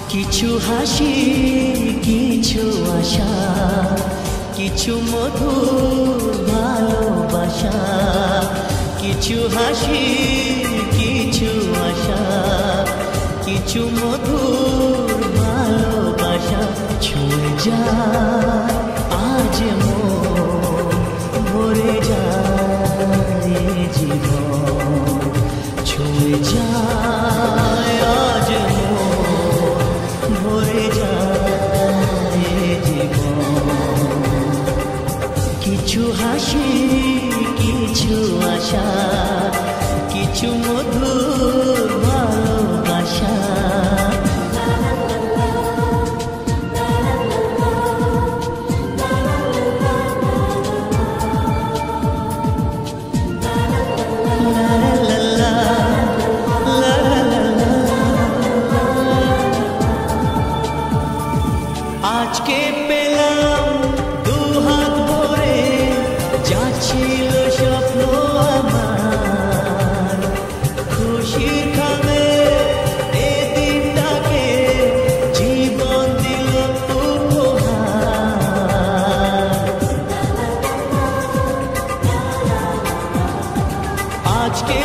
কিছু হাসি, কিছু আশা, কিছু মধুর ভালোবাসা। কিছু হাসি, কিছু আশা, কিছু মধুর ভালোবাসা। ছুঁয়ে যায় আজ মন, ভরে যায় জীবন। ছুঁয়ে যায় আজ মন, ভরে যায় জীবন। কিছু হাসি, কিছু আশা, কিছু মধুর ভালোবাসা। আজকে পেলাম দুহাত ভরে, যা ছিল স্বপ্ন আমার। খুশির খামে এ দিনটাকে জীবন দিল উপহার। আজকে